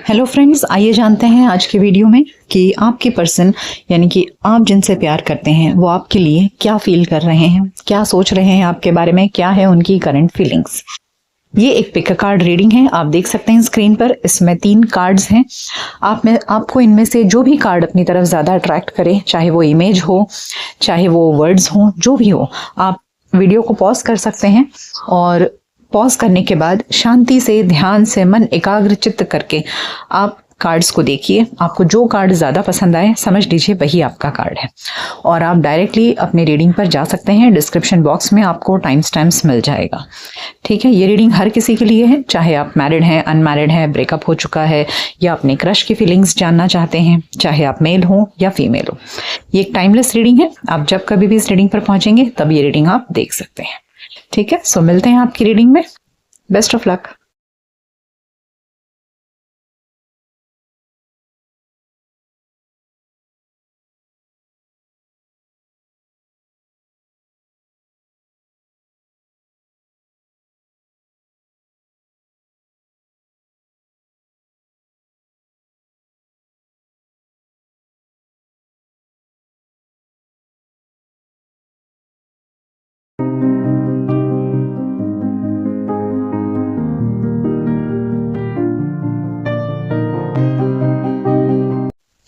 Hello friends, आइए जानते हैं आज के वीडियो में कि आपके पर्सन यानी कि आप जिनसे प्यार करते हैं वो आपके लिए क्या फील कर रहे हैं, क्या सोच रहे हैं आपके बारे में, क्या है उनकी करंट फीलिंग्स। ये एक पिक अ कार्ड रीडिंग है। आप देख सकते हैं स्क्रीन पर, इसमें 3 कार्ड्स हैं। आपको इनमें से जो भी कार्ड अपनी तरफ ज़्यादा अट्रैक्ट करे, चाहे वो इमेज हो, चाहे वो वर्ड्स हो, जो भी हो, आप वीडियो को पॉज कर सकते हैं और पॉज करने के बाद शांति से, ध्यान से, मन एकाग्र चित्त करके आप कार्ड्स को देखिए। आपको जो कार्ड ज़्यादा पसंद आए समझ लीजिए वही आपका कार्ड है और आप डायरेक्टली अपनी रीडिंग पर जा सकते हैं। डिस्क्रिप्शन बॉक्स में आपको टाइम स्टैम्प्स मिल जाएगा। ठीक है, ये रीडिंग हर किसी के लिए है, चाहे आप मैरिड हैं, अनमैरिड हैं, ब्रेकअप हो चुका है या अपने क्रश की फीलिंग्स जानना चाहते हैं, चाहे आप मेल हो या फीमेल हो। ये एक टाइमलेस रीडिंग है। आप जब कभी भी इस रीडिंग पर पहुंचेंगे तब ये रीडिंग आप देख सकते हैं। ठीक है, सो मिलते हैं आपकी रीडिंग में। Best of luck.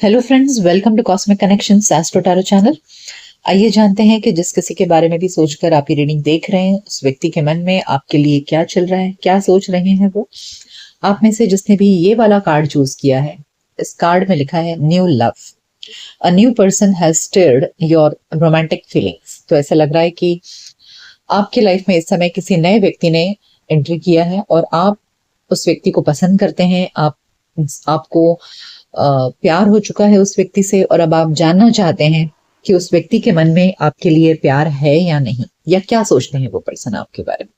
Hello friends, welcome to cosmic connections astro tarot channel. आइए जानते हैं कि जिस किसी के बारे में भी सोचकर आप ये रीडिंग देख रहे हैं, उस व्यक्ति के मन में आपके लिए क्या चल रहा है, क्या सोच रहे हैं वो। आप में से जिसने भी ये वाला कार्ड चूज किया है, इस कार्ड में लिखा है new love. A new person has stirred your romantic feelings. तो ऐसा लग रहा है कि आपके लाइफ में इस समय किसी नए व्यक्ति ने एंट्री किया है और आप उस व्यक्ति को पसंद करते हैं। आपको प्यार हो चुका है उस व्यक्ति से और अब आप जानना चाहते हैं कि उस व्यक्ति के मन में आपके लिए प्यार है या नहीं, या क्या सोचते हैं वो पर्सन आपके बारे में।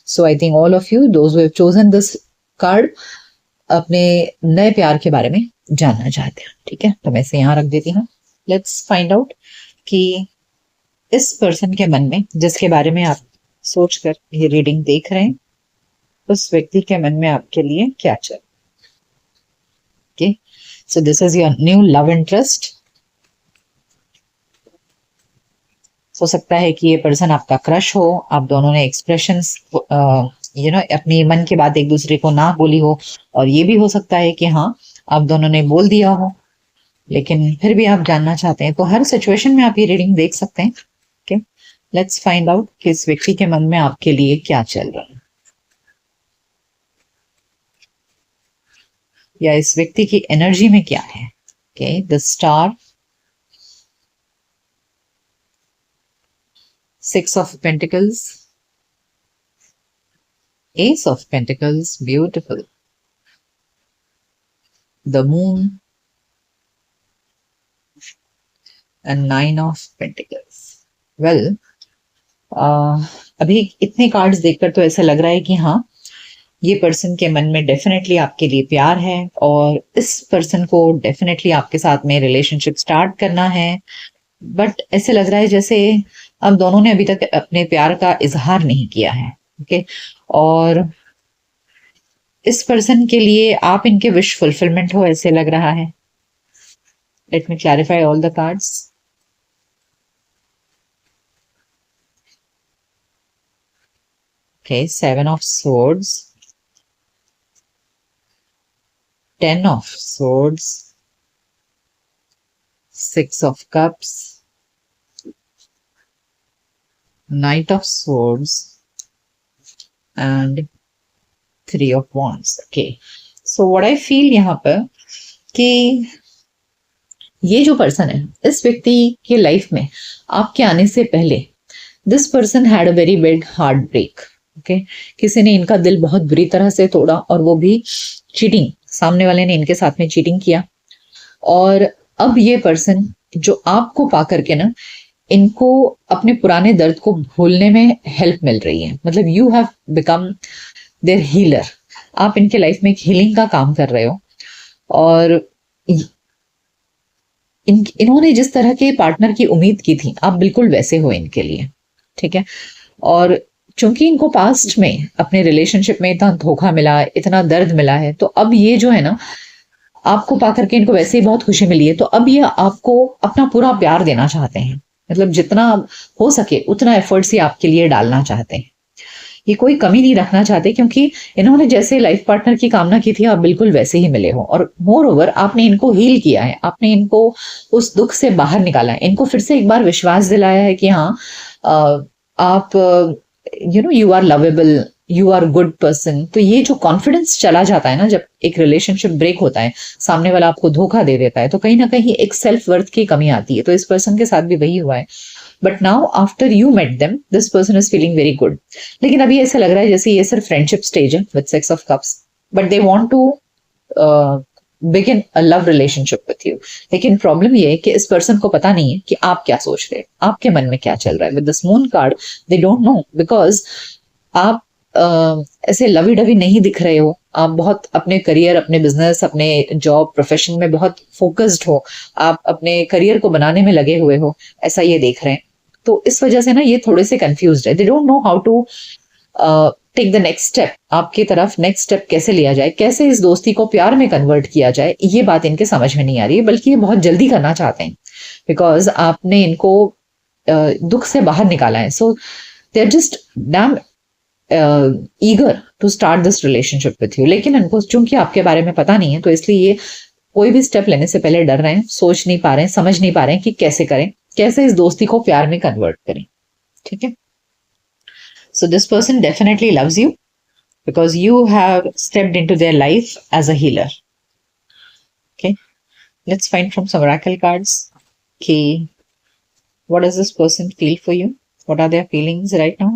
So I think all of you those who have chosen this card अपने नए प्यार के बारे में जानना चाहते हैं। ठीक है, तो मैं इसे यहाँ रख देती हूँ। लेट्स फाइंड आउट कि इस पर्सन के मन में, जिसके बारे में आप सोचकर ये रीडिंग देख रहे हैं, उस व्यक्ति के मन में आपके लिए क्या चल। Okay, so this is your new love interest। हो सकता है कि ये पर्सन आपका क्रश हो, आप दोनों ने एक्सप्रेशंस अपनी मन की बात एक दूसरे को ना बोली हो, और ये भी हो सकता है कि हाँ, आप दोनों ने बोल दिया हो लेकिन फिर भी आप जानना चाहते हैं। तो हर सिचुएशन में आप ये रीडिंग देख सकते हैं। ओके, लेट्स फाइंड आउट कि इस व्यक्ति के मन में आपके लिए क्या चल रहा है, या इस व्यक्ति की एनर्जी में क्या है। Okay, the star, 6 of Pentacles, Ace of Pentacles, beautiful, the Moon, and 9 of Pentacles। Well, अभी इतने कार्ड्स देखकर तो ऐसा लग रहा है कि हाँ, ये पर्सन के मन में डेफिनेटली आपके लिए प्यार है और इस पर्सन को डेफिनेटली आपके साथ में रिलेशनशिप स्टार्ट करना है। बट ऐसे लग रहा है जैसे अब दोनों ने अभी तक अपने प्यार का इजहार नहीं किया है। ओके, और इस पर्सन के लिए आप इनके विश फुलफिलमेंट हो, ऐसे लग रहा है। Let me clarify all the cards. Okay, 7 of Swords, 10 of Swords, 6 of Cups, Knight of Swords, and 3 of Wands। Okay, so what I feel यहाँ पर कि ये जो पर्सन है, इस व्यक्ति के लाइफ में आपके आने से पहले this person had a very big heart break. Okay, किसी ने इनका दिल बहुत बुरी तरह से तोड़ा और वो भी चीटिंग, सामने वाले ने इनके साथ में चीटिंग किया। और अब ये पर्सन जो आपको पा करके ना, इनको अपने पुराने दर्द को भूलने में हेल्प मिल रही है। मतलब you have become their healer. आप इनके लाइफ में एक हीलिंग का काम कर रहे हो और इन्होंने जिस तरह के पार्टनर की उम्मीद की थी, आप बिल्कुल वैसे हो इनके लिए। ठीक है, और चूंकि इनको पास्ट में अपने रिलेशनशिप में इतना धोखा मिला, इतना दर्द मिला है, तो अब ये जो है ना, आपको पा करके इनको वैसे ही बहुत खुशी मिली है, तो अब ये आपको अपना पूरा प्यार देना चाहते हैं। मतलब जितना हो सके उतना एफर्ट्स ये आपके लिए डालना चाहते हैं। ये कोई कमी नहीं रखना चाहते, क्योंकि इन्होंने जैसे लाइफ पार्टनर की कामना की थी आप बिल्कुल वैसे ही मिले हो। और मोर ओवर आपने इनको हील किया है, आपने इनको उस दुख से बाहर निकाला है, इनको फिर से एक बार विश्वास दिलाया है कि हाँ, आप you are lovable, you are good person. तो ये जो कॉन्फिडेंस चला जाता है ना जब एक रिलेशनशिप ब्रेक होता है, सामने वाला आपको धोखा दे देता है, तो कहीं ना कहीं एक सेल्फ वर्थ की कमी आती है। तो इस पर्सन के साथ भी वही हुआ है। But now after you met them this person is feeling very good. लेकिन अभी ऐसा लग रहा है जैसे ये सिर्फ फ्रेंडशिप स्टेज है with six of cups, but they want to begin a love relationship with you. लेकिन प्रॉब्लम ये है कि इस पर्सन को पता नहीं है कि आप क्या सोच रहे हैं, आपके मन में क्या चल रहा है। With this moon card they don't no, because आप ऐसे लवी डवी नहीं दिख रहे हो। आप बहुत अपने करियर, अपने बिजनेस, अपने जॉब प्रोफेशन में बहुत फोकस्ड हो, आप अपने करियर को बनाने में लगे हुए हो, ऐसा ये देख रहे हैं। तो इस वजह से ना ये थोड़े से कंफ्यूज्ड है। They don't know how to take the next step. आपकी तरफ नेक्स्ट स्टेप कैसे लिया जाए, कैसे इस दोस्ती को प्यार में कन्वर्ट किया जाए, ये बात इनके समझ में नहीं आ रही है। बल्कि ये बहुत जल्दी करना चाहते हैं, बिकॉज आपने इनको दुख से बाहर निकाला है। So they are just damn eager to start this relationship with you. लेकिन इनको चूंकि आपके बारे में पता नहीं है, तो इसलिए ये कोई भी स्टेप लेने से पहले डर रहे हैं, सोच नहीं पा रहे हैं, समझ नहीं पा रहे हैं कि कैसे करें, कैसे इस दोस्ती को प्यार में कन्वर्ट करें। ठीक है, so this person definitely loves you because you have stepped into their life as a healer. Okay, let's find from some oracle cards. Okay, what does this person feel for you? What are their feelings right now?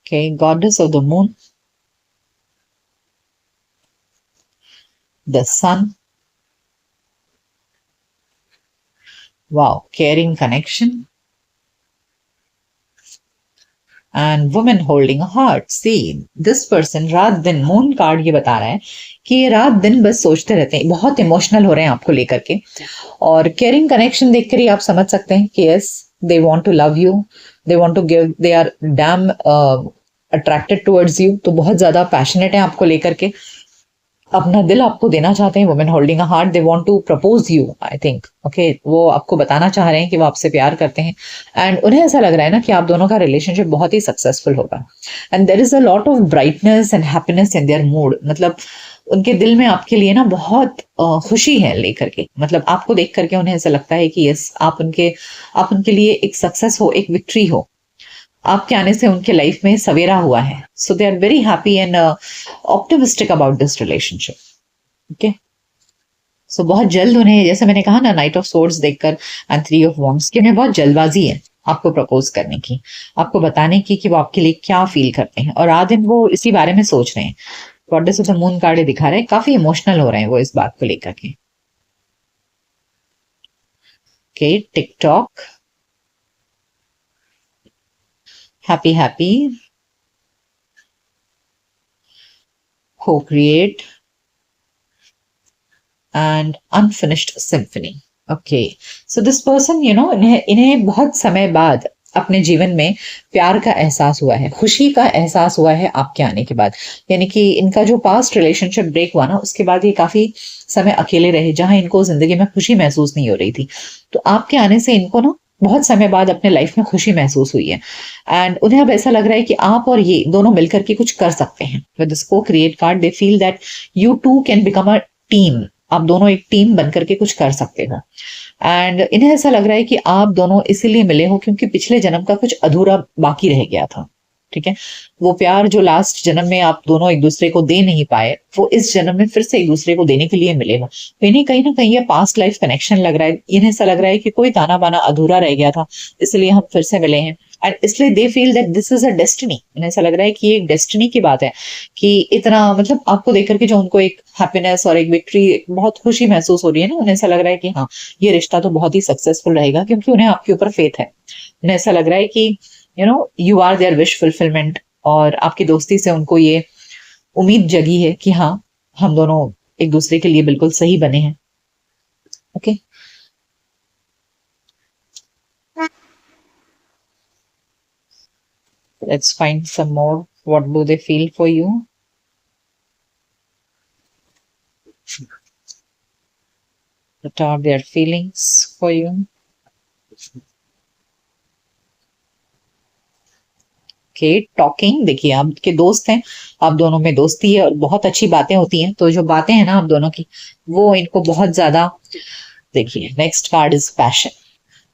Okay, goddess of the moon, the sun. Wow, caring connection. And women holding a heart. C this person रात दिन, moon card ये बता रहा है कि ये रात दिन बस सोचते रहते हैं, बहुत इमोशनल हो रहे हैं आपको लेकर के। और केयरिंग कनेक्शन देखकर ही आप समझ सकते हैं कि yes, they want to love you, they want to give, they are damn attracted towards you. तो बहुत ज्यादा पैशनेट है आपको लेकर के, अपना दिल आपको देना चाहते हैं। Women holding a heart, they want to propose you, I think. Okay, वो आपको बताना चाह रहे हैं कि वो आपसे प्यार करते हैं। एंड उन्हें ऐसा लग रहा है ना कि आप दोनों का रिलेशनशिप बहुत ही सक्सेसफुल होगा। And there is a lot of brightness and happiness in their mood. मतलब उनके दिल में आपके लिए ना बहुत खुशी है लेकर के। मतलब आपको देख करके उन्हें ऐसा लगता है कि यस, आप उनके लिए एक सक्सेस हो, एक विक्ट्री हो। आपके आने से उनके लाइफ में सवेरा हुआ है। So they are very happy and optimistic about this relationship. Okay, so बहुत जल्द उन्हें, जैसे मैंने कहा ना, नाइट ऑफ सोर्ड्स देखकर एंड थ्री ऑफ वॉन्ड्स की, उन्हें बहुत जल्दबाजी है आपको प्रपोज करने की, आपको बताने की कि वो आपके लिए क्या फील करते हैं। और आज दिन वो इसी बारे में सोच रहे हैं। Goddess of the moon card दिखा रहे हैं, काफी इमोशनल हो रहे हैं वो इस बात को लेकर के। Okay, TikTok, happy happy, co-create and unfinished symphony. Okay, so this person, इन्हें बहुत समय बाद अपने जीवन में प्यार का एहसास हुआ है, खुशी का एहसास हुआ है आपके आने के बाद। यानी कि इनका जो पास्ट रिलेशनशिप ब्रेक हुआ ना, उसके बाद ये काफी समय अकेले रहे, जहां इनको जिंदगी में खुशी महसूस नहीं हो रही थी। तो आपके आने से इनको ना बहुत समय बाद अपने लाइफ में खुशी महसूस हुई है। एंड उन्हें अब ऐसा लग रहा है कि आप और ये दोनों मिलकर के कुछ कर सकते हैं। With this co-create card, they feel that you two can become a team. आप दोनों एक टीम बनकर के कुछ कर सकते हो। एंड इन्हें ऐसा लग रहा है कि आप दोनों इसीलिए मिले हो क्योंकि पिछले जन्म का कुछ अधूरा बाकी रह गया था। ठीक है, वो प्यार जो लास्ट जन्म में आप दोनों एक दूसरे को दे नहीं पाए, वो इस जन्म में फिर से एक दूसरे को देने के लिए मिले हो। तो इन्हें कहीं ना कहीं ये पास्ट लाइफ कनेक्शन लग रहा है। इन्हें ऐसा लग रहा है कि कोई ताना बाना अधूरा रह गया था, इसलिए हम फिर से मिले हैं। एंड इसलिए दे feel that this is a destiny. इन्हें ऐसा लग रहा है कि ये एक डेस्टिनी की बात है कि इतना, मतलब आपको देख करके जो उनको एक हैप्पीनेस और एक विक्ट्री, बहुत खुशी महसूस हो रही है ना, उन्हें ऐसा लग रहा है कि हाँ, ये रिश्ता तो बहुत ही सक्सेसफुल रहेगा, क्योंकि उन्हें आपके ऊपर फेथ है। उन्हें ऐसा लग रहा है कि you are their wish fulfilment. और आपकी दोस्ती से उनको ये उम्मीद जगी है कि हाँ, हम दोनों एक दूसरे के लिए बिल्कुल सही बने हैं। Okay, let's find some more What do they feel for you? What are their feelings for you? Okay, talking. देखिए आपके दोस्त हैं, आप दोनों में दोस्ती है और बहुत अच्छी बातें होती हैं। तो जो बातें हैं ना आप दोनों की, वो इनको बहुत ज्यादा। देखिए नेक्स्ट कार्ड इज पैशन।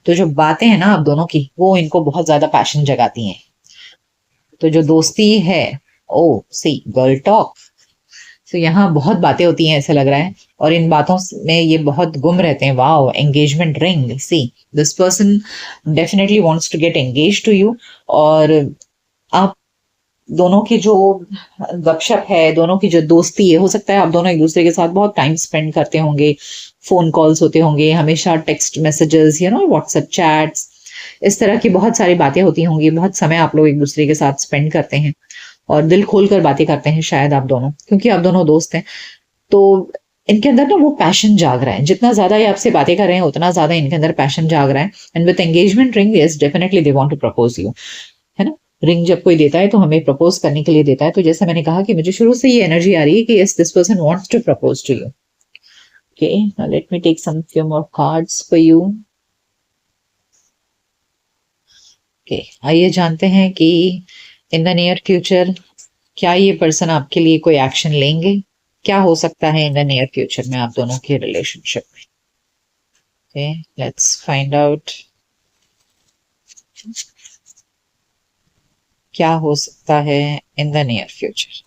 तो जो बातें हैं ना आप दोनों की, वो इनको बहुत ज्यादा पैशन जगाती हैं। तो जो दोस्ती है, ओ सी गर्ल टॉक। तो यहाँ बहुत बातें होती हैं ऐसा लग रहा है, और इन बातों में ये बहुत गुम रहते हैं। Wow, engagement ring. See this person definitely wants to get engage to you. और आप दोनों की जो गपशप है, दोनों की जो दोस्ती है, हो सकता है आप दोनों एक दूसरे के साथ बहुत टाइम स्पेंड करते होंगे, फोन कॉल्स होते होंगे, हमेशा टेक्स्ट मैसेजेस, व्हाट्सएप चैट्स, इस तरह की बहुत सारी बातें होती होंगी। बहुत समय आप लोग एक दूसरे के साथ स्पेंड करते हैं और दिल खोल कर बातें करते हैं शायद आप दोनों, क्योंकि आप दोनों दोस्त हैं। तो इनके अंदर ना वो पैशन जाग रहा है। जितना ज्यादा ये आपसे बातें कर रहे हैं उतना ज्यादा इनके अंदर पैशन जाग रहा है। And with engagement ring, yes definitely they want to propose you, है ना। रिंग जब कोई देता है तो हमें प्रपोज करने के लिए देता है। तो जैसे मैंने कहा कि मुझे शुरू से ये एनर्जी आ रही है कि yes this person wants to propose to you. Okay, now let me take some few more cards for you. Okay, आइए जानते हैं कि इन द नियर फ्यूचर क्या ये पर्सन आपके लिए कोई एक्शन लेंगे। क्या हो सकता है इन द नियर फ्यूचर में आप दोनों के रिलेशनशिप में। ओके, लेट्स फाइंड आउट क्या हो सकता है इन the near future.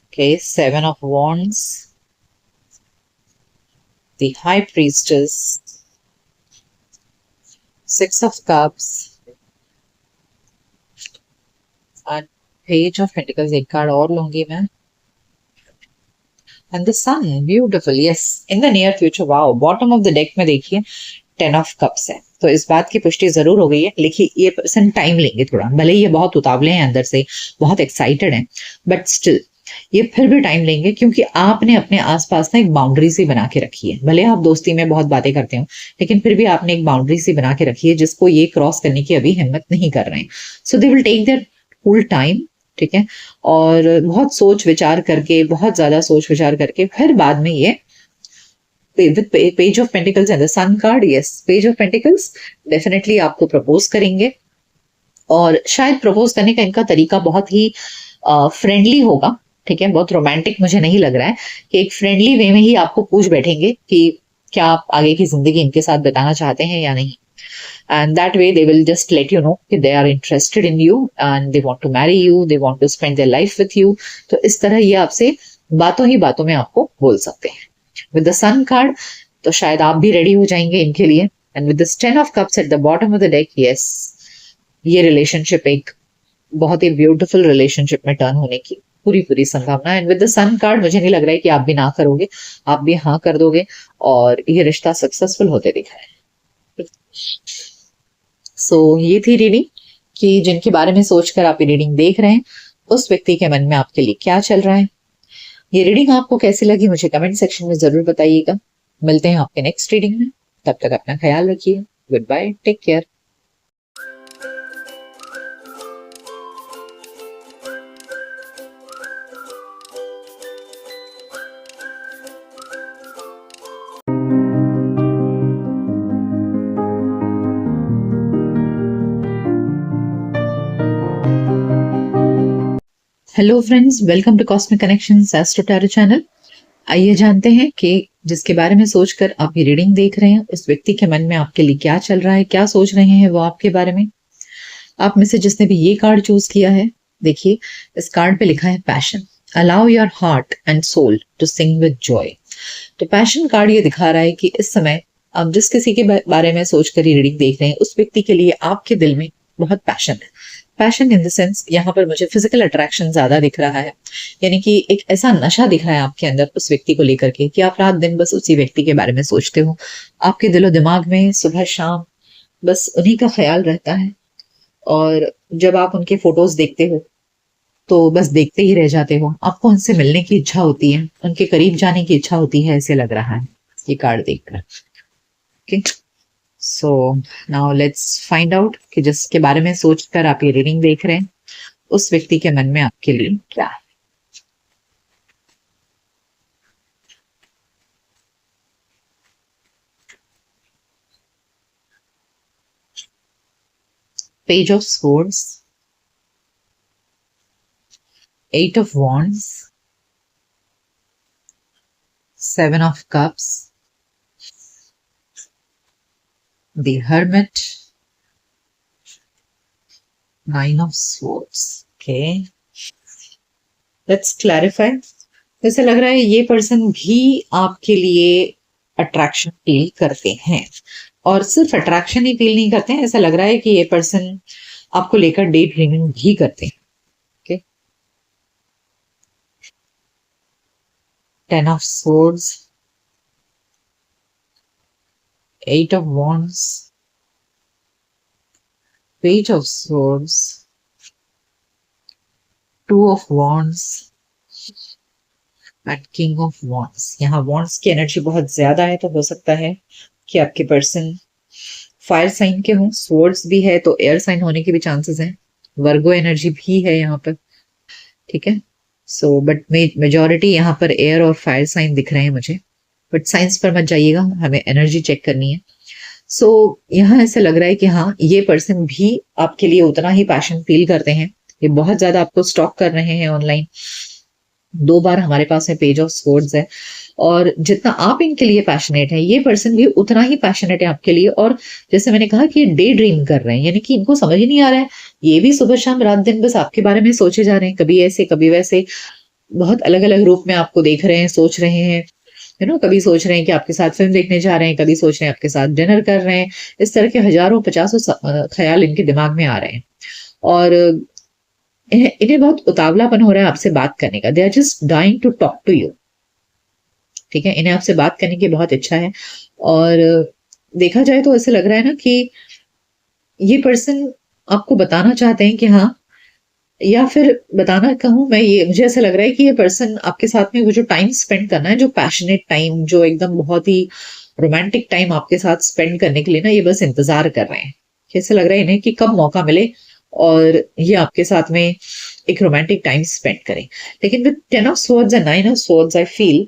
Okay, 7 of Wands, the High Priestess, 6 of Cups and Page of Pentacles। एक कार्ड और लूंगी मैं। And the sun, beautiful, yes in the near future. Wow, bottom of the deck में देखिए 10 of Cups है। तो इस बात की पुष्टि जरूर हो गई है। लेकिन ये पर्सन टाइम लेंगे थोड़ा, भले ही ये बहुत उतावले हैं अंदर से, बहुत एक्साइटेड हैं, बट स्टिल ये फिर भी टाइम लेंगे, क्योंकि आपने अपने आसपास ना एक बाउंड्री सी बना के रखी है। भले आप दोस्ती में बहुत बातें करते हो, लेकिन फिर भी आपने एक बाउंड्री सी बना के रखी है जिसको ये क्रॉस करने की अभी हिम्मत नहीं कर रहे हैं। So they will take their full time, ठीक है। और बहुत सोच विचार करके, बहुत ज्यादा सोच विचार करके फिर बाद में ये with page of pentacles and the sun card, yes page of pentacles, definitely आपको प्रपोज करेंगे। और शायद प्रपोज करने का इनका तरीका बहुत ही फ्रेंडली होगा, ठीक है। बहुत रोमांटिक मुझे नहीं लग रहा है, कि एक फ्रेंडली वे में ही आपको पूछ बैठेंगे कि क्या आप आगे की जिंदगी इनके साथ बिताना चाहते हैं या नहीं। and that way they will just let you know कि they are interested in you and they want to marry you, they want to spend their life with you। तो इस तरह ये आपसे बातों ही बातों में आपको बोल सकते हैं। with the sun card तो शायद आप भी रेडी हो जाएंगे इनके लिए। and with this 10 of cups at the bottom of the deck, yes ये रिलेशनशिप एक बहुत ही ब्यूटीफुल रिलेशनशिप में टर्न होने की पूरी पूरी संभावना है। And with the sun card मुझे नहीं लग रहा है कि आप भी ना करोगे, आप भी हाँ कर दोगे और ये रिश्ता सक्सेसफुल होते दिख रहा है। सो ये थी रीडिंग कि जिनके बारे में सोचकर आप ये रीडिंग देख रहे हैं उस व्यक्ति के मन में आपके लिए क्या चल रहा है। ये रीडिंग आपको कैसी लगी मुझे कमेंट सेक्शन में जरूर बताइएगा। मिलते हैं आपके नेक्स्ट रीडिंग में, तब तक अपना ख्याल रखिए। Good bye, take care. Hello friends, welcome to cosmic connections astro tarot channel. आइए जानते हैं कि जिसके बारे में सोचकर आप ये रीडिंग देख रहे हैं उस व्यक्ति के मन में आपके लिए क्या चल रहा है, क्या सोच रहे हैं वो आपके बारे में। आप में से जिसने भी ये कार्ड चूज किया है, देखिए इस कार्ड पे लिखा है passion. Allow your heart and soul to sing with joy. तो पैशन कार्ड ये दिखा रहा है कि इस समय आप जिस किसी के बारे में सोचकर ये रीडिंग देख रहे हैं उस व्यक्ति के लिए आपके दिल में बहुत पैशन है। पैशन इन द सेंस यहाँ पर मुझे फिजिकल अट्रैक्शन ज्यादा दिख रहा है, यानी कि एक ऐसा नशा दिख रहा है आपके अंदर उस व्यक्ति को लेकर के कि आप रात दिन बस उसी व्यक्ति के बारे में सोचते हो। आपके दिलो दिमाग में सुबह शाम बस उन्हीं का ख्याल रहता है, और जब आप उनके फोटोज देखते हो तो बस देखते ही रह जाते हो। आपको उनसे मिलने की इच्छा होती है, उनके करीब जाने की इच्छा होती है, ऐसे लग रहा है ये कार्ड देखकर। Okay, so now let's find out कि जिसके बारे में सोचकर आप ये रीडिंग देख रहे हैं उस व्यक्ति के मन में आपके लिए क्या है। Page of swords, eight of wands, seven of cups, the hermit, nine of swords. Okay, let's clarify. जैसे लग रहा है ये पर्सन भी आपके लिए अट्रैक्शन फील करते हैं, और सिर्फ अट्रैक्शन ही फील नहीं करते हैं, ऐसा लग रहा है कि ये पर्सन आपको लेकर डे ड्रीमिंग भी करते हैं। Okay, ten of swords, eight of wands, page of swords, two of wands and king of wands. यहाँ वॉन्ड्स की एनर्जी बहुत ज्यादा है, तो हो सकता है कि आपके पर्सन फायर साइन के हों। स्वॉर्ड्स भी है तो एयर साइन होने के भी चांसेस हैं। वर्गो एनर्जी भी है यहाँ पर, ठीक है। सो बट मेजॉरिटी यहाँ पर एयर और फायर साइन दिख रहे हैं मुझे, बट साइंस पर मत जाइएगा, हमें एनर्जी चेक करनी है। सो यहाँ ऐसा लग रहा है कि हाँ, ये पर्सन भी आपके लिए उतना ही पैशन फील करते हैं। ये बहुत ज्यादा आपको स्टॉक कर रहे हैं ऑनलाइन। दो बार हमारे पास है पेज ऑफ स्वॉर्ड्स है, और जितना आप इनके लिए पैशनेट है, ये पर्सन भी उतना ही पैशनेट है आपके लिए। और जैसे मैंने कहा कि डे ड्रीम कर रहे हैं, यानी कि इनको समझ ही नहीं आ रहा है, ये भी सुबह शाम रात दिन बस आपके बारे में सोचे जा रहे हैं, कभी ऐसे कभी वैसे, बहुत अलग अलग रूप में आपको देख रहे हैं, सोच रहे हैं। कभी सोच रहे हैं कि आपके साथ फिल्म देखने जा रहे हैं, कभी सोच रहे हैं आपके साथ डिनर कर रहे हैं। इस तरह के हजारों पचासों ख्याल इनके दिमाग में आ रहे हैं, और इन्हें बहुत उतावलापन हो रहा है आपसे बात करने का। They are just dying to talk to you, ठीक है। इन्हें आपसे बात करने की बहुत इच्छा है, और देखा जाए तो ऐसे लग रहा है ना कि ये पर्सन आपको बताना चाहते हैं कि हाँ, या फिर बताना कहूँ मैं, ये मुझे ऐसा लग रहा है कि ये पर्सन आपके साथ में वो जो टाइम स्पेंड करना है, जो पैशनेट टाइम, जो एकदम बहुत ही रोमांटिक टाइम आपके साथ स्पेंड करने के लिए ना, ये बस इंतजार कर रहे हैं। कैसे लग रहा है इन्हें कि कब मौका मिले और ये आपके साथ में एक रोमांटिक टाइम स्पेंड करें। लेकिन with ten of swords and nine of swords I feel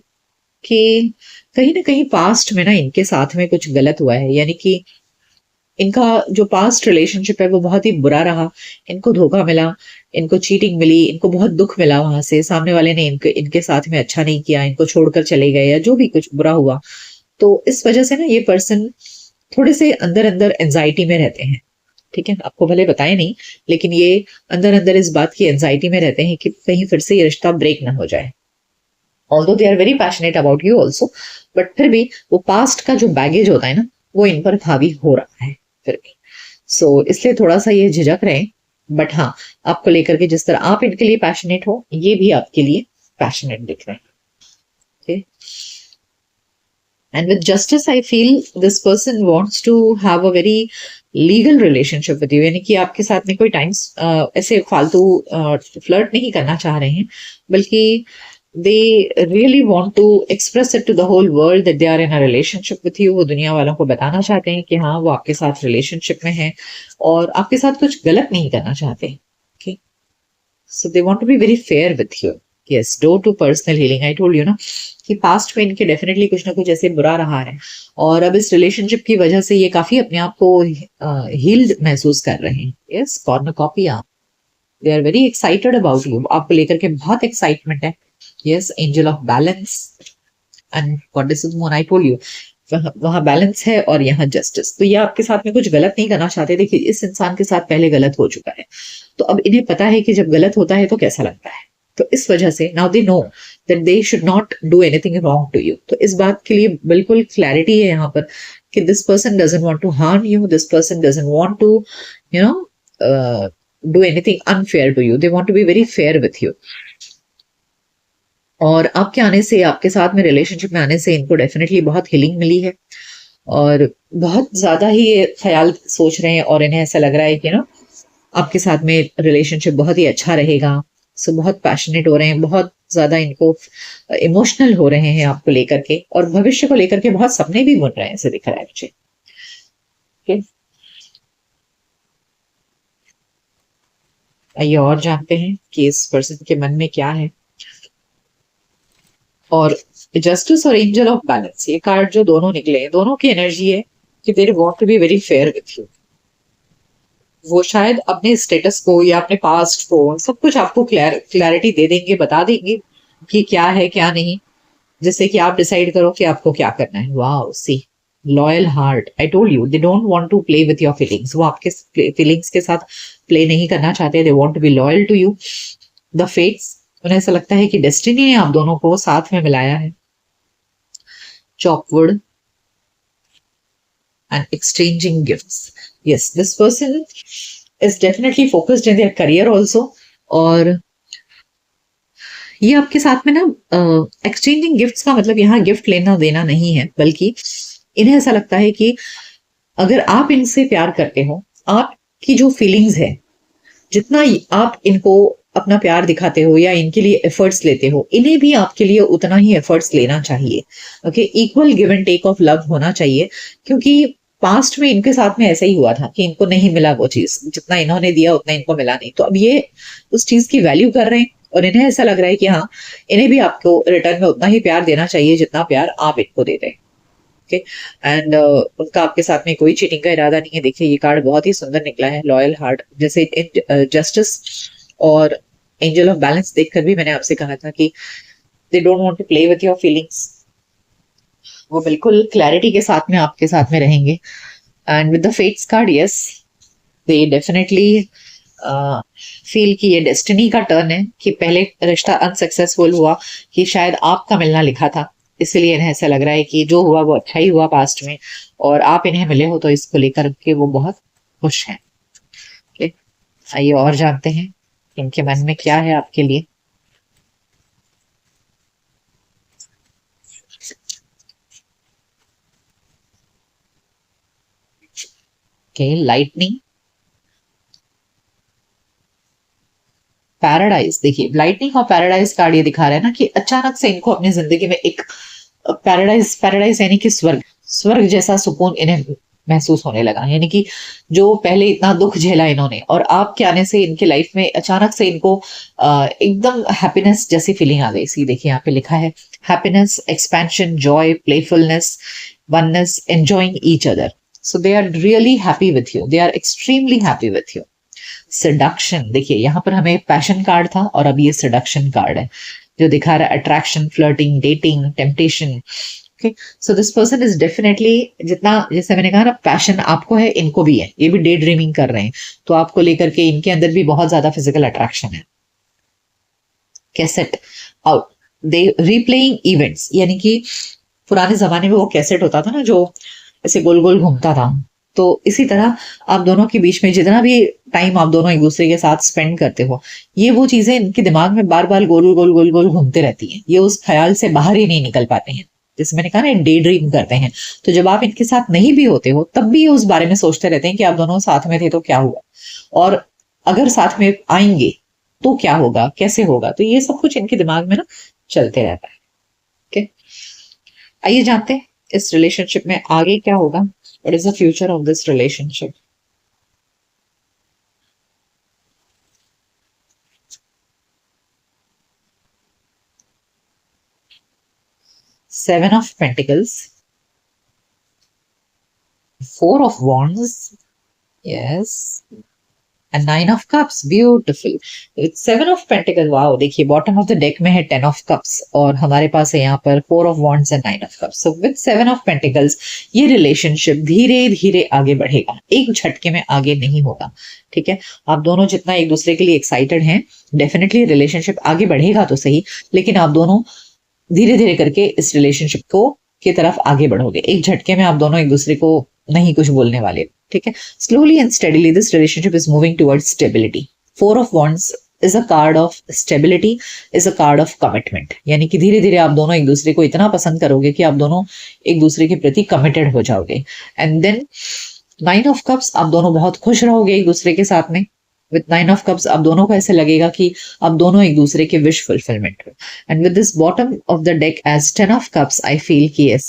कि कहीं ना कहीं पास्ट में ना इनके साथ में कुछ गलत हुआ है, यानी कि इनका जो पास्ट रिलेशनशिप है वो बहुत ही बुरा रहा। इनको धोखा मिला, इनको चीटिंग मिली, इनको बहुत दुख मिला वहां से, सामने वाले ने इनके साथ में अच्छा नहीं किया, इनको छोड़कर चले गए, या जो भी कुछ बुरा हुआ। तो इस वजह से ना ये पर्सन थोड़े से अंदर अंदर एंजाइटी में रहते हैं, ठीक है। आपको भले बताए नहीं, लेकिन ये अंदर अंदर इस बात की एंजाइटी में रहते हैं कि कहीं फिर से ये रिश्ता ब्रेक ना हो जाए। Although they are very passionate about you also, but फिर भी वो पास्ट का जो बैगेज होता है ना, वो इन पर हावी हो रहा है फिर भी। सो इसलिए थोड़ा सा ये झिझक रहे हैं, बट हाँ, आपको लेकर के जिस तरह आप इनके लिए पैशनेट हो, ये भी आपके लिए पैशनेट दिख रहे हैं, okay? And with justice, I feel this person wants to have a very legal relationship with you, यानी कि आपके साथ में कोई टाइम ऐसे फालतू फ्लर्ट नहीं करना चाह रहे हैं, बल्कि they really want to express it to the whole world that they are in a relationship with you. वो दुनिया वालों को बताना चाहते हैं कि हाँ, वो आपके साथ रिलेशनशिप में है और आपके साथ कुछ गलत नहीं करना चाहते। Okay, so they want to be very fair with you. Yes, door to personal healing. I told you ना कि पास्ट में इनके डेफिनेटली कुछ ना कुछ ऐसे बुरा रहा है, और अब इस रिलेशनशिप की वजह से ये काफी अपने आप को हील्ड महसूस कर रहे हैं। Yes, cornucopia, they are very excited about you, आपको लेकर के बहुत एक्साइटमेंट है। Yes, angel of balance and goddess of moon. I told you वहां बैलेंस है और यहाँ जस्टिस। तो ये आपके साथ में कुछ गलत नहीं करना चाहते। देखिए, इस इंसान के साथ पहले गलत हो चुका है, तो अब इन्हें पता है कि जब गलत होता है तो कैसा लगता है। तो इस वजह से now they know that they should not do anything wrong to you. तो इस बात के लिए बिल्कुल क्लैरिटी है यहाँ पर कि this person doesn't want to harm you, this person doesn't want to you know do anything unfair to you, they want to be very fair with you. और आपके आने से, आपके साथ में रिलेशनशिप में आने से इनको डेफिनेटली बहुत हीलिंग मिली है, और बहुत ज्यादा ही ये ख्याल सोच रहे हैं, और इन्हें ऐसा लग रहा है कि ना आपके साथ में रिलेशनशिप बहुत ही अच्छा रहेगा। सो बहुत पैशनेट हो रहे हैं, बहुत ज्यादा इनको इमोशनल हो रहे हैं आपको लेकर के, और भविष्य को लेकर के बहुत सपने भी बुन रहे हैं, ऐसे दिख रहा है मुझे। Okay? आइए और जानते हैं कि इस पर्सन के मन में क्या है। और जस्टिस और एंजल ऑफ बैलेंस, ये कार्ड जो दोनों निकले हैं, दोनों की एनर्जी है कि they want to be very fair with you. वो शायद अपने स्टेटस को या अपने पास्ट को सब कुछ आपको क्लैरिटी दे देंगे, बता देंगे कि क्या है क्या नहीं, जिससे कि आप डिसाइड करो कि आपको क्या करना है। Wow, see loyal heart, I told you they don't want to play with your feelings. वो आपके फीलिंग्स के साथ प्ले नहीं करना चाहते, they want to be loyal to you. The fates, उन्हें ऐसा लगता है कि डेस्टिनी ने आप दोनों को साथ में मिलाया है। चॉपवुड and exchanging gifts. Yes, this person is definitely focused in their career also. और ये आपके साथ में ना एक्सचेंजिंग गिफ्ट्स का मतलब यहाँ गिफ्ट लेना देना नहीं है, बल्कि इन्हें ऐसा लगता है कि अगर आप इनसे प्यार करते हो, आपकी जो फीलिंग्स है, जितना आप इनको अपना प्यार दिखाते हो या इनके लिए एफर्ट्स लेते हो, इन्हें भी आपके लिए उतना ही एफर्ट्स लेना चाहिए। Okay, equal give and take of love होना चाहिए, क्योंकि पास्ट में इनके साथ में ऐसा ही हुआ था कि इनको नहीं मिला वो चीज, जितना इन्होंने दिया उतना इनको मिला नहीं। तो अब ये उस चीज की वैल्यू कर रहे हैं और इन्हें ऐसा लग रहा है कि हाँ, इन्हें भी आपको रिटर्न में उतना ही प्यार देना चाहिए जितना प्यार आप इनको दे रहे हैं। ओके, एंड उनका आपके साथ में कोई चीटिंग का इरादा नहीं है। देखिए, ये कार्ड बहुत ही सुंदर निकला है, लॉयल हार्ट। जैसे जस्टिस और एंजल ऑफ बैलेंस देखकर भी मैंने आपसे कहा था कि they don't want to play with your feelings. वो बिल्कुल क्लैरिटी के साथ में आपके साथ में रहेंगे। And with the fates card, yes, they definitely feel कि ये डेस्टिनी का टर्न है, कि पहले रिश्ता अनसक्सेसफुल हुआ, कि शायद आपका मिलना लिखा था, इसलिए इन्हें ऐसा लग रहा है कि जो हुआ वो अच्छा ही हुआ पास्ट में, और आप इन्हें मिले हो तो इसको लेकर के वो बहुत खुश हैं। okay? आइए और जानते हैं इनके मन में क्या है आपके लिए। Lightning, paradise. देखिए, लाइटनिंग और पैराडाइज कार्ड ये दिखा रहा है ना कि अचानक से इनको अपनी जिंदगी में एक पैराडाइज, पैराडाइज यानी कि स्वर्ग, स्वर्ग जैसा सुकून इन्हें महसूस होने लगा। यानी कि जो पहले इतना दुख झेला इन्होंने, और आपके आने से इनके लाइफ में अचानक से इनको एकदम हैप्पीनेस जैसी फीलिंग आ गई। सी देखिए, यहाँ पे लिखा है happiness, expansion, joy, playfulness, oneness, enjoying each other. So they are really happy with you, they are extremely happy with you. Seduction, देखिए यहाँ पर हमें पैशन कार्ड था और अब ये सेडक्शन कार्ड है, जो दिखा रहा है attraction, flirting, dating, temptation. Okay, so this person is definitely, जितना जैसे मैंने कहा ना पैशन आपको है, इनको भी है, ये भी डे ड्रीमिंग कर रहे हैं, तो आपको लेकर के इनके अंदर भी बहुत ज्यादा फिजिकल अट्रैक्शन है। कैसेट आउट, दे रीप्लेइंग इवेंट्स, यानी कि पुराने जमाने में वो कैसेट होता था ना जो ऐसे गोल गोल घूमता था, तो इसी तरह आप दोनों के बीच में जितना भी टाइम आप दोनों एक दूसरे के साथ स्पेंड करते हो, ये वो चीजें इनके दिमाग में बार बार गोल गोल गोल गोल घूमते रहती हैं, ये उस ख्याल से बाहर ही नहीं निकल पाते हैं। जैसे मैंने कहा ना, डे ड्रीम करते हैं, तो जब आप इनके साथ नहीं भी होते हो तब भी ये उस बारे में सोचते रहते हैं कि आप दोनों साथ में थे तो क्या हुआ, और अगर साथ में आएंगे तो क्या होगा, कैसे होगा। तो ये सब कुछ इनके दिमाग में ना चलते रहता है। ओके, आइए जानते हैं इस रिलेशनशिप में आगे क्या होगा। What is the future of this relationship. Seven of Pentacles, Four of Wands, yes, and Nine of Cups, beautiful. It's Seven of Pentacles, wow, देखिए बॉटम ऑफ द डेक में है Ten of Cups और हमारे पास है यहाँ पर Four of Wands and Nine of Cups. So with Seven of Pentacles ये relationship धीरे धीरे आगे बढ़ेगा, एक झटके में आगे नहीं होगा। ठीक है, आप दोनों जितना एक दूसरे के लिए एक्साइटेड हैं, डेफिनेटली रिलेशनशिप आगे बढ़ेगा तो सही, लेकिन आप दोनों धीरे धीरे करके इस रिलेशनशिप को की तरफ आगे बढ़ोगे, एक झटके में आप दोनों एक दूसरे को नहीं कुछ बोलने वाले। ठीक है, slowly and steadily this relationship is moving towards stability. Four of wands is a card of stability, is a card of commitment, यानी कि धीरे धीरे आप दोनों एक दूसरे को इतना पसंद करोगे कि आप दोनों एक दूसरे के प्रति कमिटेड हो जाओगे। And then nine of cups, आप दोनों बहुत खुश रहोगे एक दूसरे के साथ में। विद नाइन ऑफ कप्स आप दोनों को ऐसे लगेगा कि आप दोनों एक दूसरे के विश फुलफिलमेंट हो। And with this bottom of the deck as ten of cups, I feel कि yes,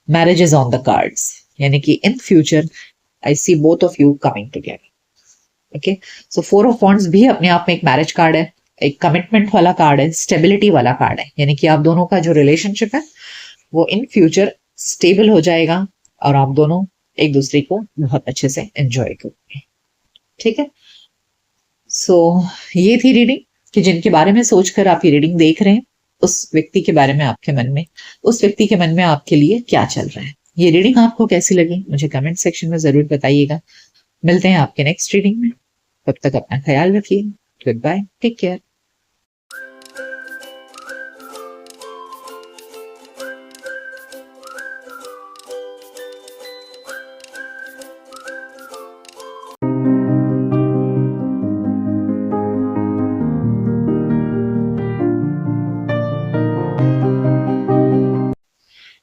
marriage is on the cards, यानी कि in future I see both of you coming together. Okay, so 4 of wands भी अपने आप में एक marriage card है, एक कमिटमेंट वाला कार्ड है, स्टेबिलिटी वाला कार्ड है, यानी कि आप दोनों का जो रिलेशनशिप है वो इन फ्यूचर स्टेबल हो जाएगा और आप दोनों एक दूसरे को बहुत अच्छे से एंजॉय करोगे। ठीक है, सो ये थी रीडिंग कि जिनके बारे में सोचकर आप ये रीडिंग देख रहे हैं उस व्यक्ति के बारे में आपके मन में, उस व्यक्ति के मन में आपके लिए क्या चल रहा है। ये रीडिंग आपको कैसी लगी मुझे कमेंट सेक्शन में जरूर बताइएगा। मिलते हैं आपके नेक्स्ट रीडिंग में, तब तक अपना ख्याल रखिए। Good bye, take care.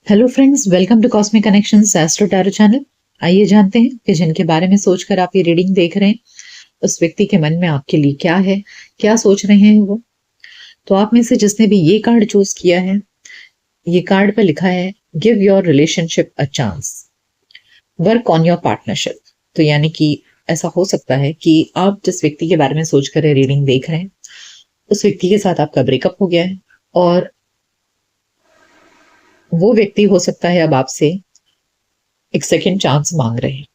Hello friends, welcome to cosmic connections astro tarot channel. आइए जानते हैं कि जिनके बारे में सोचकर आप ये रीडिंग देख रहे हैं उस व्यक्ति के मन में आपके लिए क्या है, क्या सोच रहे हैं वो। तो आप में से जिसने भी ये कार्ड चूज किया है, ये कार्ड पे लिखा है give your relationship a chance, work on your partnership. तो यानी कि ऐसा हो सकता है कि आप जिस व्यक्ति के बारे में सोचकर रीडिंग देख रहे हैं उस व्यक्ति के साथ आपका ब्रेकअप हो गया है और वो व्यक्ति हो सकता है अब आपसे एक सेकेंड चांस मांग रहे हैं।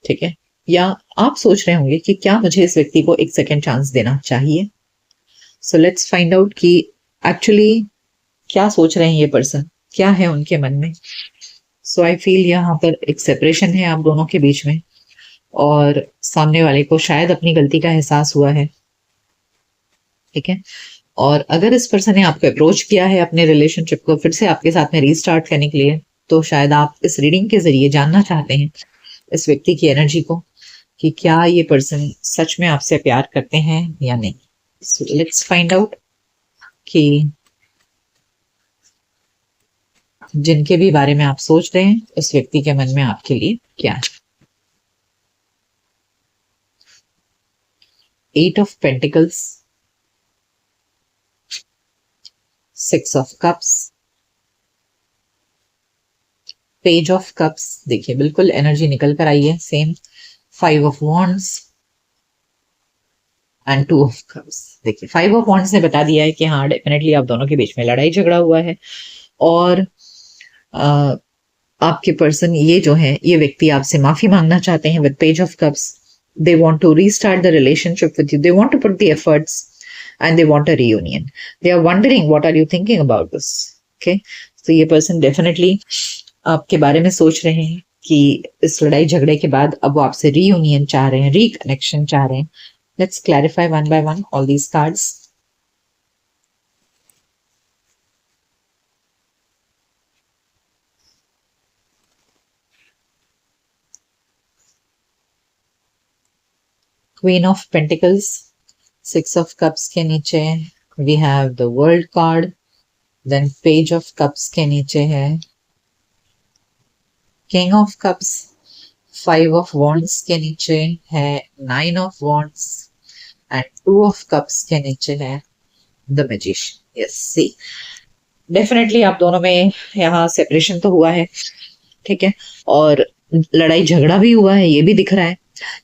ठीक है, या आप सोच रहे होंगे कि क्या मुझे इस व्यक्ति को एक सेकेंड चांस देना चाहिए। सो लेट्स फाइंड आउट कि एक्चुअली क्या सोच रहे हैं ये पर्सन, क्या है उनके मन में। सो आई फील यहाँ पर एक सेपरेशन है आप दोनों के बीच में और सामने वाले को शायद अपनी गलती का एहसास हुआ है। ठीक है, और अगर इस पर्सन ने आपको अप्रोच किया है अपने रिलेशनशिप को फिर से आपके साथ में रीस्टार्ट करने के लिए, तो शायद आप इस रीडिंग के जरिए जानना चाहते हैं इस व्यक्ति की एनर्जी को कि क्या ये पर्सन सच में आपसे प्यार करते हैं या नहीं। सो लेट्स फाइंड आउट कि जिनके भी बारे में आप सोच रहे हैं उस व्यक्ति के मन में आपके लिए क्या है। 8 of pentacles, 6 of cups, page of cups, देखिए बिल्कुल एनर्जी निकल कर आई है same. 5 of wands and 2 of cups. देखिए 5 ऑफ वॉन्ड्स ने बता दिया है कि हाँ डेफिनेटली आप दोनों के बीच में लड़ाई झगड़ा हुआ है और आपके पर्सन ये जो है ये व्यक्ति आपसे माफी मांगना चाहते हैं with page of cups. They want to restart the relationship with you, they want to put the efforts and they want a reunion. They are wondering what are you thinking about this. Okay, so ये person definitely आपके बारे में सोच रहे हैं कि इस लड़ाई झगड़े के बाद अब वो आपसे reunion चाह रहे हैं, reconnection चाह रहे हैं। Let's clarify one by one all these cards. Queen of Pentacles, 6 of Cups के नीचे we have the World card, then Page of Cups के नीचे है King of Cups, 5 of Wands के नीचे है 9 of Wands and 2 of Cups के नीचे है The Magician. Yes, see, definitely आप दोनों में यहाँ सेपरेशन तो हुआ है, ठीक है, और लड़ाई झगड़ा भी हुआ है ये भी दिख रहा है।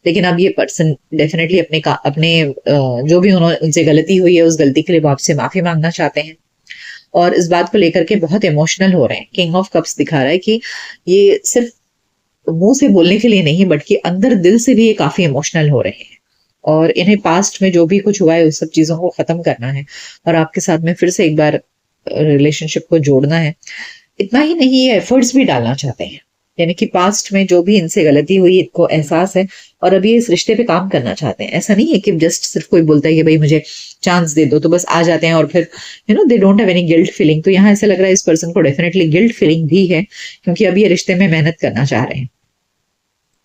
लेकिन अब ये पर्सन डेफिनेटली अपने जो भी उनसे गलती हुई है उस गलती के लिए वो आपसे माफी मांगना चाहते हैं और इस बात को लेकर के बहुत इमोशनल हो रहे हैं। किंग ऑफ कप्स दिखा रहा है कि ये सिर्फ मुंह से बोलने के लिए नहीं बल्कि अंदर दिल से भी ये काफी इमोशनल हो रहे हैं और इन्हें पास्ट में जो भी कुछ हुआ है उस सब चीजों को खत्म करना है और आपके साथ में फिर से एक बार रिलेशनशिप को जोड़ना है। इतना ही नहीं, ये एफर्ट्स भी डालना चाहते हैं, यानी कि पास्ट में जो भी इनसे गलती हुई इनको एहसास है और अभी इस रिश्ते पे काम करना चाहते हैं। ऐसा नहीं है कि जस्ट सिर्फ कोई बोलता है कि भाई मुझे चांस दे दो तो बस आ जाते हैं और फिर they don't have any guilt feeling. तो यहाँ ऐसा लग रहा है इस पर्सन को डेफिनेटली गिल्ट फीलिंग भी है क्योंकि अभी ये रिश्ते में मेहनत करना चाह रहे हैं।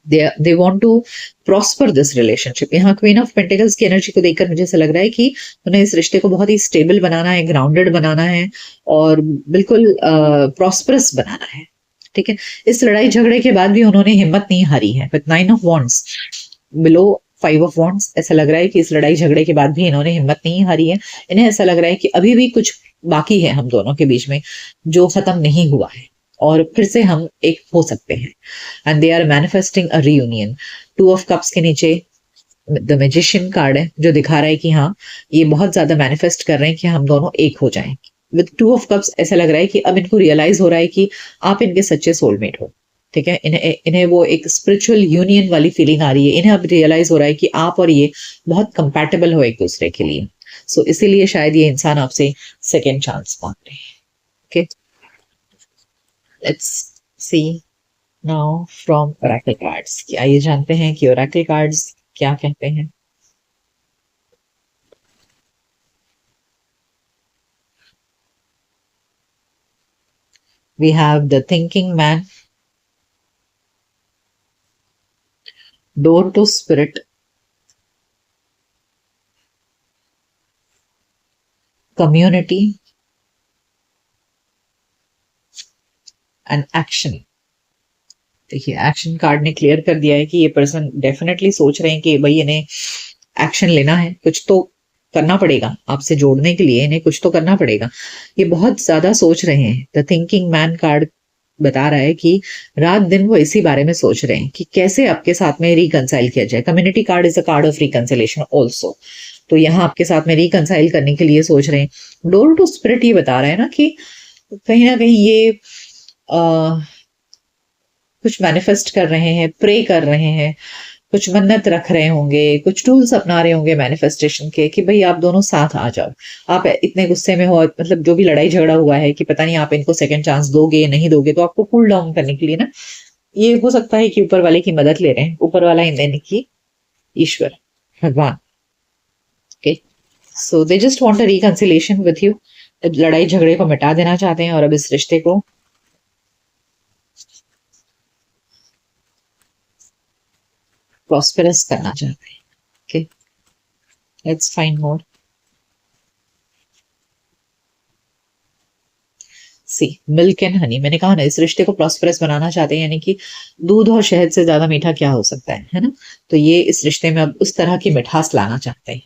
They want to prosper this relationship. यहाँ क्वीन ऑफ पेंटिकल्स की एनर्जी को देखकर मुझे ऐसा लग रहा है कि उन्हें इस रिश्ते को बहुत ही स्टेबल बनाना है, ग्राउंडेड बनाना है और बिल्कुल प्रॉस्परस बनाना है। ठीक है, इस लड़ाई झगड़े के बाद भी उन्होंने हिम्मत नहीं हारी है। With 9 of wands below 5 of wands ऐसा लग रहा है कि इस लड़ाई झगड़े के बाद भी इन्होंने हिम्मत नहीं हारी है। इन्हें ऐसा लग रहा है कि अभी भी कुछ बाकी है हम दोनों के बीच में जो खत्म नहीं हुआ है। और फिर से हम एक हो सकते हैं। And they are manifesting a reunion. Two of cups के नीचे द मैजिशियन कार्ड है जो दिखा रहा है कि हाँ, ये बहुत ज्यादा मैनिफेस्ट कर रहे हैं कि हम दोनों एक हो जाएं। विद टू ऑफ कप्स ऐसा लग रहा है कि अब इनको रियलाइज हो रहा है कि आप इनके सच्चे सोलमेट हो। ठीक है, इन्हें इन्हें वो एक स्पिरिचुअल यूनियन वाली फीलिंग आ रही है। इन्हें अब रियलाइज हो रहा है कि आप और ये बहुत कंपैटिबल हो एक दूसरे के लिए। सो इसीलिए शायद ये इंसान आपसे सेकेंड चांस मांग रहे हैं। Okay, let's see now from Oracle cards. आइए जानते हैं कि ओरेकल कार्ड्स क्या कहते हैं। We have the thinking man, door to spirit, community and action। देखिए, एक्शन कार्ड ने क्लियर कर दिया है कि ये पर्सन डेफिनेटली सोच रहे हैं कि भाई इन्हें एक्शन लेना है, कुछ तो करना पड़ेगा आपसे जोड़ने के लिए, इन्हें कुछ तो करना पड़ेगा। ये बहुत ज्यादा सोच रहे हैं। द थिंकिंग मैन कार्ड बता रहा है कि रात दिन वो इसी बारे में सोच रहे हैं कि कैसे आपके साथ में रिकंसाइल किया जाए। Community card is a card of reconciliation also. तो यहाँ आपके साथ में रिकंसाइल करने के लिए सोच रहे हैं। डोर टू स्पिरिट ये बता रहा है ना कि कहीं ना कहीं ये कुछ मैनिफेस्ट कर रहे हैं, प्रे कर रहे हैं, कुछ मन्नत रख रहे होंगे, कुछ टूल्स अपना रहे होंगे मैनिफेस्टेशन के कि भाई आप दोनों साथ आ जाओ। आप इतने गुस्से में हो, मतलब जो भी लड़ाई झगड़ा हुआ है कि पता नहीं आप इनको सेकंड चांस दोगे या नहीं दोगे, तो आपको कूल डाउन करने के लिए ना, ये हो सकता है कि ऊपर वाले की मदद ले रहे हैं। ऊपर वाला इन देने की ईश्वर भगवान। Okay, so they just want a reconciliation with you. लड़ाई झगड़े को मिटा देना चाहते हैं और अब इस रिश्ते को प्रॉस्पेरस करना चाहते हैं। Okay, let's find more. See milk and honey, मैंने कहा ना इस रिश्ते को प्रॉस्पेरस बनाना चाहते हैं, यानी कि दूध और शहद से ज्यादा मीठा क्या हो सकता है ना। तो ये इस रिश्ते में अब उस तरह की मिठास लाना चाहते हैं।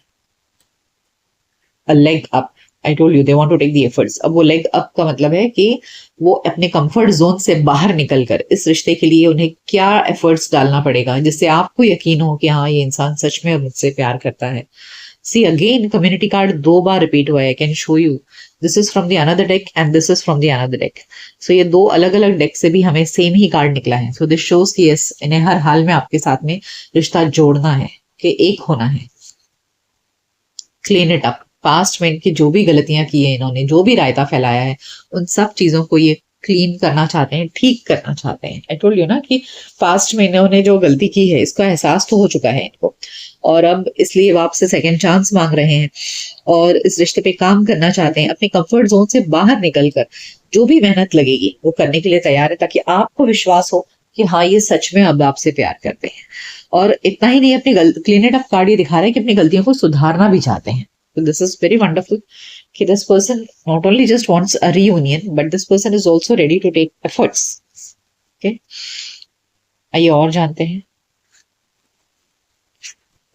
A leg up, I told you they want to take the efforts. अब वो लेग अप का मतलब है कि वो अपने कंफर्ट जोन से बाहर निकलकर इस रिश्ते के लिए उन्हें क्या एफर्ट्स डालना पड़ेगा जिससे आपको यकीन हो कि हाँ, ये इंसान सच में मुझसे प्यार करता है। सी अगेन कम्युनिटी कार्ड 2 बार रिपीट हुआ है। Can show you, this is from the another deck and this is from the another deck. So ये 2 अलग अलग डेक से भी हमें सेम ही कार्ड निकला है। सो दिस शोज कि यस, इन्हें हर हाल में आपके साथ में रिश्ता जोड़ना है, कि एक होना है। क्लीन इट अप, पास्ट में इनकी जो भी गलतियां की है, इन्होंने जो भी रायता फैलाया है, उन सब चीजों को ये क्लीन करना चाहते हैं, ठीक करना चाहते हैं। आई टोल्ड यू ना कि पास्ट में इन्होंने जो गलती की है इसका एहसास तो हो चुका है इनको, और अब इसलिए वो आपसे सेकेंड चांस मांग रहे हैं और इस रिश्ते पे काम करना चाहते हैं। अपने कंफर्ट जोन से बाहर निकलकर जो भी मेहनत लगेगी वो करने के लिए तैयार है, ताकि आपको विश्वास हो कि हाँ, ये सच में अब आपसे प्यार करते हैं। और इतना ही नहीं, अपनी क्लीन इट अप कार्ड ये दिखा रहा है कि अपनी गलतियों को सुधारना भी चाहते हैं। So this is very wonderful कि this person not only just wants a reunion but this person is also ready to take efforts. Okay, आइए और जानते हैं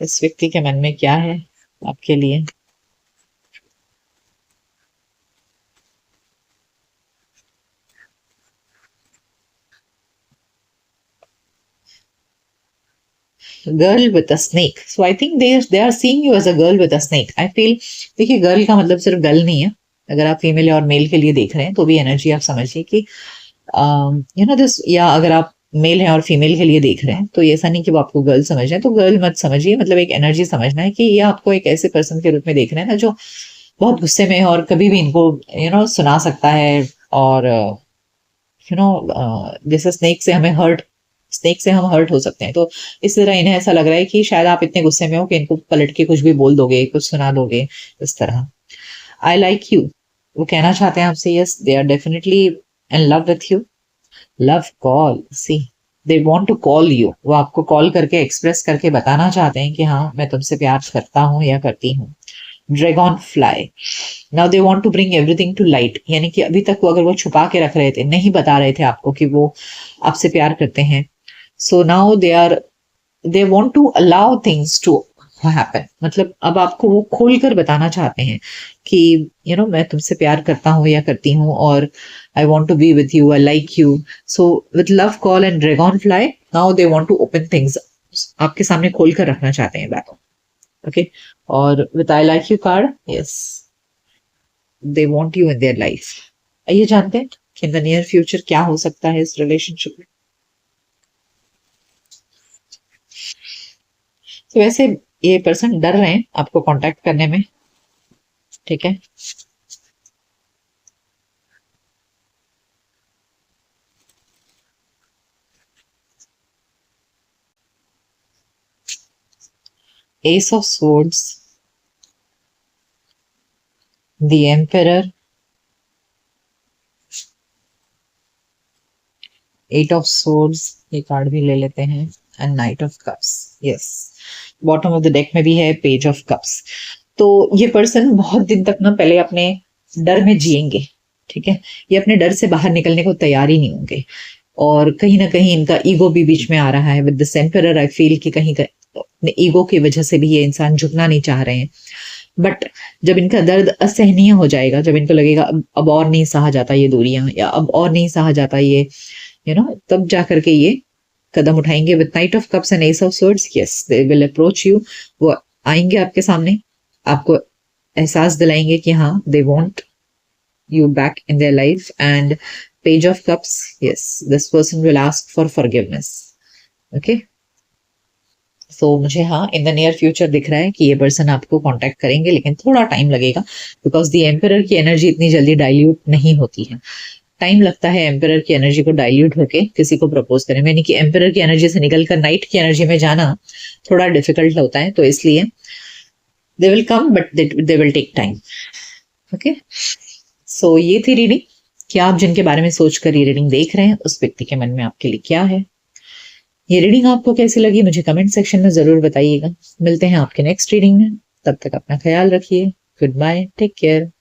इस व्यक्ति के मन में क्या है आपके लिए। Girl with a snake, so I think they are seeing you as a girl with a snake. I feel, देखिए गर्ल का मतलब सिर्फ गर्ल नहीं है। अगर आप फीमेल और मेल के लिए देख रहे हैं तो भी एनर्जी आप समझिए कि यू नो दिस, या अगर आप मेल हैं और फीमेल के लिए देख रहे हैं तो ये ऐसा नहीं कि वो आपको गर्ल समझ रहे हैं, तो गर्ल मत समझिए। मतलब एक एनर्जी समझना है कि ये आपको एक ऐसे पर्सन के रूप में देख रहे हैं ना जो बहुत गुस्से में है और कभी भी इनको सुना सकता है। और जैसे स्नेक से हम हर्ट हो सकते हैं, तो इस तरह इन्हें ऐसा लग रहा है कि शायद आप इतने गुस्से में हो कि इनको पलट के कुछ भी बोल दोगे, कुछ सुना दोगे इस तरह। आई लाइक यू, वो कहना चाहते हैं आपसे, yes they are definitely in love with you. Love call, see they want to call you, वो आपको कॉल करके एक्सप्रेस करके बताना चाहते हैं कि हाँ, मैं तुमसे प्यार करता हूँ या करती हूँ। Dragonfly, now they want to bring everything to light, यानी कि अभी तक वो अगर वो छुपा के रख रहे थे, नहीं बता रहे थे आपको कि वो आपसे प्यार करते हैं, so now they want to allow things to happen, मतलब अब आपको वो खोल कर बताना चाहते हैं कि मैं तुमसे प्यार करता हूँ या करती हूँ, और I want to be with you, I like you. So with love call and dragonfly, now they want to open things, आपके सामने खोल कर रखना चाहते हैं बैक। ओके, और with I like you card, yes, they want you in their life. आइए जानते हैं कि इन द नियर फ्यूचर क्या हो सकता है इस रिलेशनशिप में। तो वैसे ये पर्सन डर रहे हैं आपको कांटेक्ट करने में, ठीक है। Ace of swords, the emperor, eight of swords, ये कार्ड भी ले लेते हैं, and knight of cups, yes. Bottom of the deck में भी है पेज ऑफ कप्स। तो ये पर्सन बहुत दिन तक ना पहले अपने डर में जिएंगे, ठीक है। ये अपने डर से बाहर निकलने को तैयार ही नहीं होंगे, और कहीं ना कहीं इनका ईगो भी बीच में आ रहा है with this emperor. I feel कि कहीं अपने ईगो की वजह से भी ये इंसान झुकना नहीं चाह रहे हैं। बट जब इनका दर्द असहनीय हो जाएगा, जब इनको लगेगा अब और नहीं सहा जाता ये दूरियां, या अब और नहीं सहा जाता ये तब जा करके ये कदम उठाएंगे। With night of cups and S of swords, yes, they will approach you. वो आएंगे आपके सामने, आपको एहसास दिलाएंगे कि हाँ, they want you back in their life. And page of cups, yes, this person will ask for forgiveness. Okay, so मुझे हाँ इन द नियर फ्यूचर दिख रहा है कि ये पर्सन आपको कांटेक्ट करेंगे, लेकिन थोड़ा टाइम लगेगा, बिकॉज द एम्परर की एनर्जी इतनी जल्दी डाइल्यूट नहीं होती है। टाइम लगता है एम्परर की एनर्जी को डाइल्यूट होके किसी को प्रपोज करने में, यानी कि एम्परर की एनर्जी से निकलकर नाइट की एनर्जी में जाना थोड़ा डिफिकल्ट होता है, तो इसलिए they will come, but they will take time. Okay, so ये थी रीडिंग कि आप जिनके बारे में सोचकर ये रीडिंग देख रहे हैं उस व्यक्ति के मन में आपके लिए क्या है। ये रीडिंग आपको कैसी लगी मुझे कमेंट सेक्शन में जरूर बताइएगा। मिलते हैं आपके नेक्स्ट रीडिंग में, तब तक अपना ख्याल रखिए। Good bye, take care.